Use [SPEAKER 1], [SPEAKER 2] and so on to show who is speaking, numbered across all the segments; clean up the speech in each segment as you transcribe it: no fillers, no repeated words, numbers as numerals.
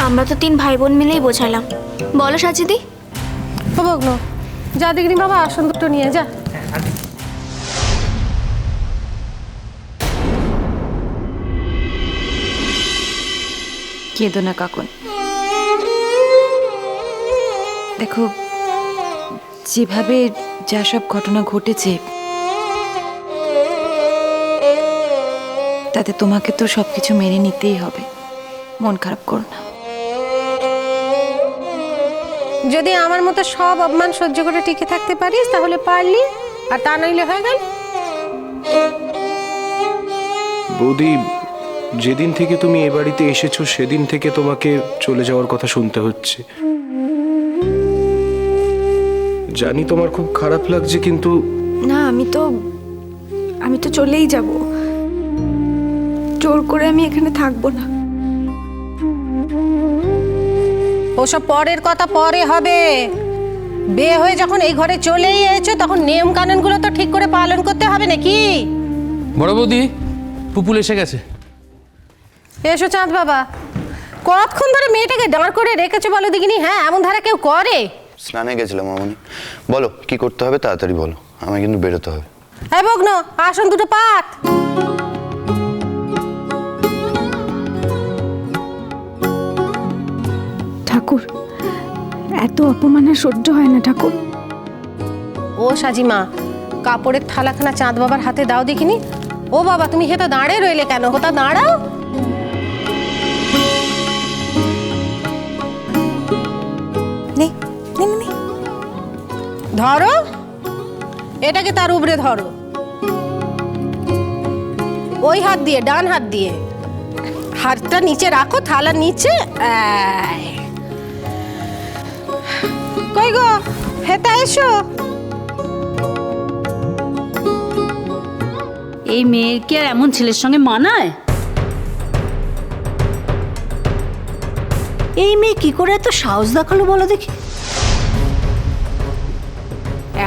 [SPEAKER 1] আমরা তো 3 ভাই বোন মিলেই বোঝালাম। বলো সাজিদি।
[SPEAKER 2] ভগ্ন যা দেখিনি বাবা, আসন দুটো নিয়ে যা।
[SPEAKER 3] কেঁদো না কাকুন। দেখো, যেভাবে যা সব ঘটনা ঘটেছে তাতে তোমাকে তো সবকিছু মেনে নিতেই হবে। মন খারাপ করো না।
[SPEAKER 2] যদি আমার মতো সব অপমান সহ্য করে টিকে থাকতে পারিস তাহলে পারলি, আর তা নইলে হয়ে গেল।
[SPEAKER 4] বৌদি, যেদিন থেকে তুমি এ বাড়িতে এসেছো সেদিন থেকে তোমাকে চলে যাওয়ার কথা শুনতে হচ্ছে। জানি তোমার খুব খারাপ লাগছে, কিন্তু
[SPEAKER 5] না, আমি তো চলেই যাব। জোর করে আমি এখানে থাকবো না।
[SPEAKER 2] ওসব পরের কথা পরে হবে। বিয়ে হয়ে যখন এই ঘরে চলেই এসেছো তখন নিয়ম কানুনগুলো তো ঠিক করে পালন করতে হবে নাকি?
[SPEAKER 6] বড় বৌদি, পুপুল এসে গেছে।
[SPEAKER 2] এসো চাঁদ বাবা, কতক্ষণ ধরে মেয়েটাকে দাঁড় করে রেখেছো বলো দেখিনি? হ্যাঁ, এমন ধারা কেউ করে?
[SPEAKER 7] স্নানে গেছিলাম মামনি। বলো কি করতে হবে, তাড়াতাড়ি বলো, আমায় কিন্তু বেরোতে হবে।
[SPEAKER 2] হ্যাঁ ভগ্ন, আসন দুটো পাত।
[SPEAKER 5] ঠাকুর, এত অপমান আর সহ্য হয় না ঠাকুর।
[SPEAKER 2] ও সাজিমা, কাপড়ের থালাখানা চাঁদ বাবার হাতে দাও দেখিনি। ও বাবা, তুমি হেতা দাঁড়ে রইলে কেন? হোতা দাঁড়াও। ধরো এটাকে, তার উপরে ধরো। ওই হাত দিয়ে, ডান হাত দিয়ে হাতটা নিচে রাখো, থালার নিচে। কই গো, হেতা এসো।
[SPEAKER 8] এই মেয়ের কি আর এমন ছেলের সঙ্গে মানায়? এই মেয়ে কি করে এত সাহস দেখালো বলো দেখি?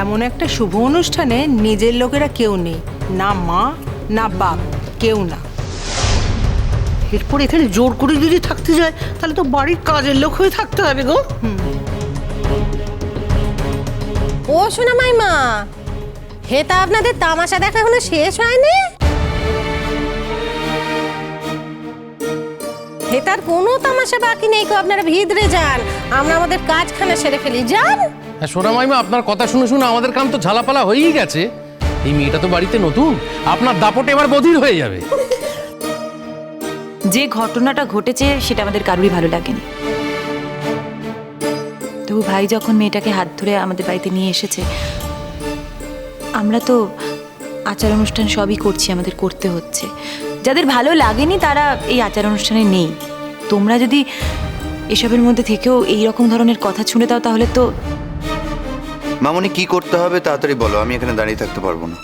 [SPEAKER 9] এমন একটা শুভ অনুষ্ঠানে নিজের লোকেরা কেউ নেই, না মা না বাপ, কেউ না।
[SPEAKER 10] এরপর এখানে জোর করে যদি থাকতে যায় তাহলে তো বাড়ির কাজের লোক হয়ে থাকতে হবে গো।
[SPEAKER 2] ও শোনা মাইমা, হেতা আপনাদের তামাশা দেখা এখনো শেষ হয়নি? হেতার কোনো তামাশা বাকি নেই গো, আপনারা ভিতরে যান, আমরা আমাদের কাজখানা সেরে ফেলি। যান।
[SPEAKER 6] হ্যাঁ সোনা মাইমা, আপনার কথা শুনে শুনে আমাদের কাম তো ঝালাপালা হয়েই গেছে। এই মেয়েটা তো বাড়িতে নতুন, আপনার দাপট এবার বধির হয়ে যাবে।
[SPEAKER 3] যে ঘটনাটা ঘটেছে সেটা আমাদের কারোরই ভালো লাগেনি। তো ভাই যখন মেয়েটাকে হাত ধরে আমাদের বাড়িতে নিয়ে এসেছে, আমরা তো আচার অনুষ্ঠান সবই করছি, আমাদের করতে হচ্ছে। যাদের ভালো লাগেনি তারা এই আচার অনুষ্ঠানে নেই। তোমরা যদি এসবের মধ্যে থেকেও এই রকম ধরনের কথা শুনে দাও তাহলে তো।
[SPEAKER 7] মামনি কি করতে হবে তাড়াতাড়ি বলো, আমি এখানে দাঁড়িয়ে থাকতে পারবো না।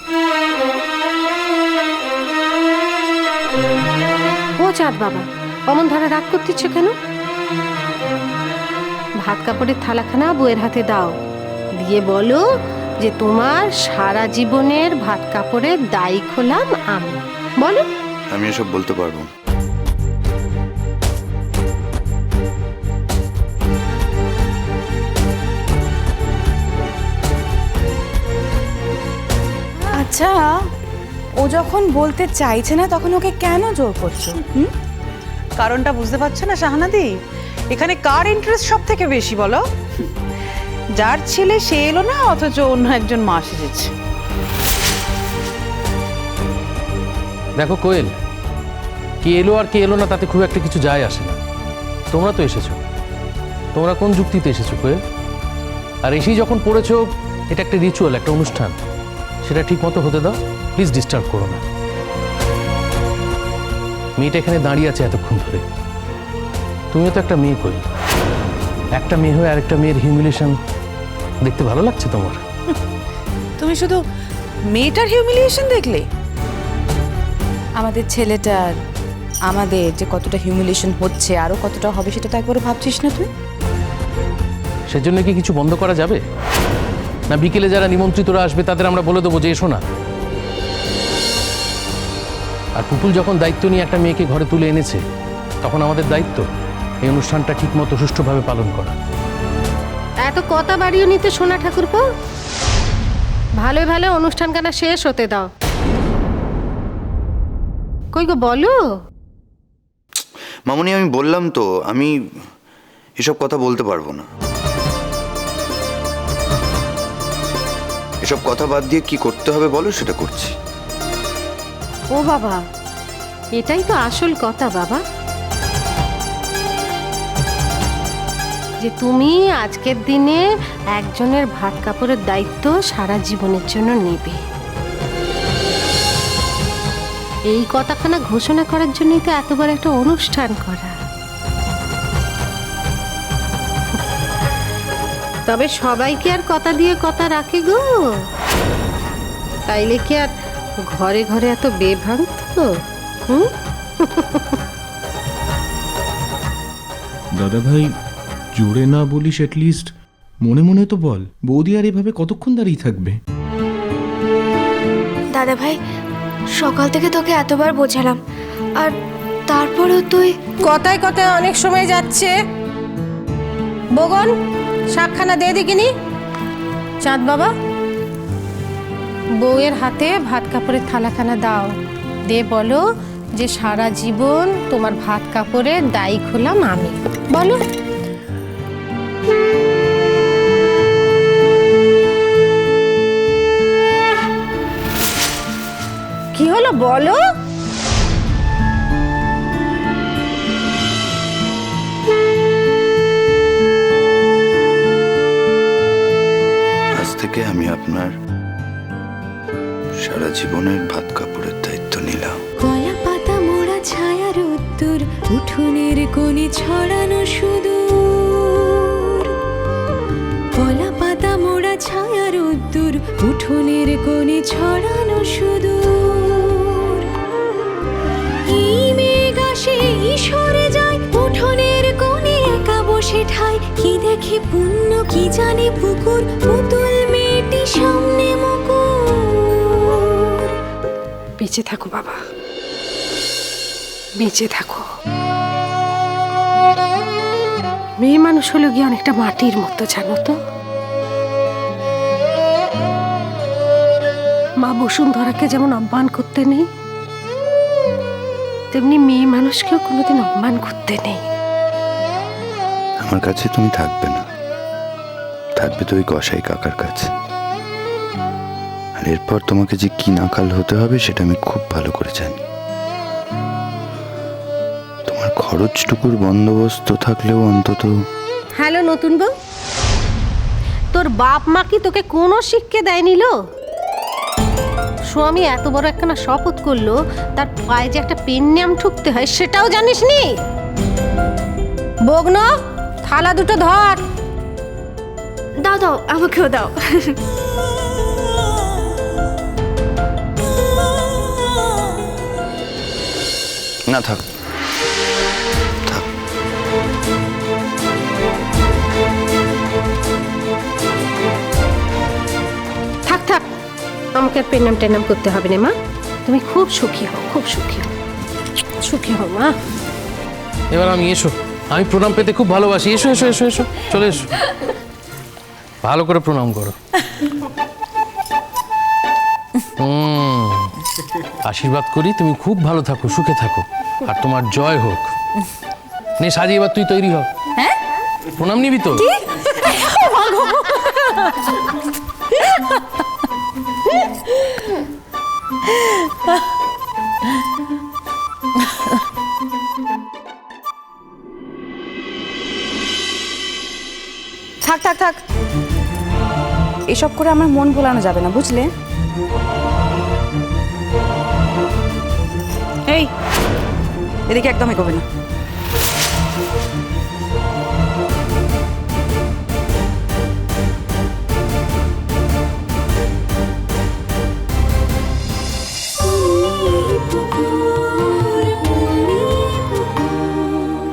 [SPEAKER 2] ও চাঁদ বাবা, অমন ধারা রাগ করতেছ কেন? ভাত কাপড়ের থালাখানা বউয়ের হাতে দাও, দিয়ে বলো যে তোমার সারা জীবনের ভাত কাপড়ের দায়ী হলাম আমি। বলো।
[SPEAKER 7] আমি এসব বলতে পারবো না।
[SPEAKER 5] আচ্ছা, ও যখন বলতে চাইছে না তখন ওকে কেন জোর করছো?
[SPEAKER 9] কারণটা বুঝতে পারছো না শাহানাদি? এখানে কার ইন্টারেস্ট সব থেকে বেশি বলো? যার ছেলে সে এলো না, অথচ অন্য একজন মা সেজেছে।
[SPEAKER 6] দেখো কোয়েল, কে এলো আর কে এলো না তাতে খুব একটা কিছু যায় আসে না। তোমরা তো এসেছো, তোমরা কোন যুক্তিতে এসেছো কোয়েল? আর এসেই যখন পড়েছো এটা একটা রিচুয়াল, একটা অনুষ্ঠান, সেটা ঠিক মতো হতে দাও। প্লিজ ডিস্টার্ব করো না। মেয়েটা এখানে দাঁড়িয়ে আছে এতক্ষণ ধরে, তুমিও তো একটা মেয়ে কোয়েল। একটা মেয়ে হয়ে আরেকটা মেয়ের হিউমিলিয়েশন দেখতে ভালো লাগছে তোমার?
[SPEAKER 9] তুমি শুধু মেয়েটার হিউমিলিয়েশন দেখলে?
[SPEAKER 5] আমাদের ছেলেটার, আমাদের যে কতটা হিউমিলিয়েশন হচ্ছে, আরো কতটা হবে সেটা তো একবারও ভাবছিস না তুই?
[SPEAKER 6] সেজন্য কি কিছু বন্ধ করা যাবে না? বিকেলে যারা নিমন্ত্রিতরা আসবে তাদের আমরা বলে দেবো যে এসো না। আর পুপুল যখন দায়িত্ব নিয়ে একটা মেয়েকে ঘরে তুলে এনেছে তখন আমাদের দায়িত্ব এই অনুষ্ঠানটা ঠিকমতো সুষ্ঠুভাবে পালন করা।
[SPEAKER 2] এত কথা বাড়িও নিতে শোনা ঠাকুরপো, ভালো ভালো অনুষ্ঠান গানা শেষ হতে দাও। কই গো বলো।
[SPEAKER 7] মামনি, আমি বললাম তো আমি এসব কথা বলতে পারবো না। এসব কথা বাদ দিয়ে কি করতে হবে বলো, সেটা করছি।
[SPEAKER 2] ও বাবা, এটাই তো আসল কথা বাবা, যে তুমি আজকের দিনে একজনের ভাত কাপড়ের দায়িত্ব সারা জীবনের জন্য নেবে। এই কথাখানা ঘোষণা করার জন্যই তো এত বড় একটা অনুষ্ঠান করা। তবে সবাই কি আর কথা দিয়ে কথা রাখে গো? তাইলে কি আর ঘরে ঘরে এত বেভ্রান্ত?
[SPEAKER 11] দাদা ভাই, জোরে না বলিস, অ্যাটলিস্ট মনে মনে তো বল। বৌদি আর এভাবে কতক্ষণ দাঁড়িয়ে থাকবে?
[SPEAKER 1] দাদা ভাই, সকাল থেকে তোকে এতবার বোঝালাম, আর তারপরেও তুই।
[SPEAKER 2] কথায় কথায় অনেক সময় যাচ্ছে। বগন, শাকখানা দিয়ে দিকিনি। চাঁদ বাবা, বউয়ের হাতে ভাত কাপড়ের থালাখানা দাও, দে বলো যে সারা জীবন তোমার ভাত কাপড়ের দায়ী হলাম আমি। বলো। কি হলো বলো?
[SPEAKER 7] আজ থেকে আমি আপনার সারা জীবনের ভাত কাপড়ের দায়িত্ব নিলাম।
[SPEAKER 12] কলা পাতা মোড়া ছায়া রোদ্দুর, উঠোনের কোণে ছড়ানো সুদূর। কলা পাতা মোড়া ছায়া রোদ্দুর, উঠোনের কোণে ছড়ানো সুদূর। এই মেঘ আসে সরে যায়, উঠোনের কোণে একা বসে ঠায়। কি দেখে পুণ্য কি জানে পুকুর, পুতুল মেয়েটি সামনে মুকুর।
[SPEAKER 2] বেঁচে থাকো বাবা, বেঁচে থাকো। মেয়ে মানুষ হলো গিয়ে অনেকটা মাটির মতো, জানো তো। মা বসুন্ধরাকে যেমন অপমান করতে নেই, তেমনি মেয়ে মানুষকেও কোনোদিন অপমান করতে নেই।
[SPEAKER 7] আমার কাছে তুমি থাকবে না, থাকবে তো ওই কসাই কাকার কাছে। আর এরপর তোমাকে যে কি নাকাল হতে হবে সেটা আমি খুব ভালো করে জানি। তোমার খরচটুকুর বন্দোবস্ত থাকলেও অন্তত।
[SPEAKER 2] হ্যালো নতুন বউ, তোর বাপ মা কি তোকে কোনো শিক্ষা দেয়নি লো? স্বামী এত বড় একখানা শপথ করলো, তার পায়ে যে একটা পেন নাম ঠুকতে হয় সেটাও জানিস নি? বগ্ন, থালা দুটো ধর।
[SPEAKER 1] দাও দাও, আমাকেও দাও।
[SPEAKER 7] না থাক, থাক।
[SPEAKER 2] থাক থাক, আমাকে আর পেন নাম টেন নাম করতে হবে না মা। তুমি খুব সুখী হও, খুব সুখী হও, সুখী হও মা।
[SPEAKER 6] এবার আমি এসো, আমি প্রণাম পেতে খুব ভালোবাসি। এসো এসো এসো এসো, চলে এসো, ভালো করে প্রণাম করো। আশীর্বাদ করি তুমি খুব ভালো থাকো, সুখে থাকো, আর তোমার জয় হোক। নে সাজি, এবার তুই তৈরি হ।
[SPEAKER 12] হ্যাঁ,
[SPEAKER 6] প্রণাম নিবি তো?
[SPEAKER 5] থাক থাক থাক, এসব করে আমার মন ভোলানো যাবে না, বুঝলে? এই, এদিকে একদম এগোবে না।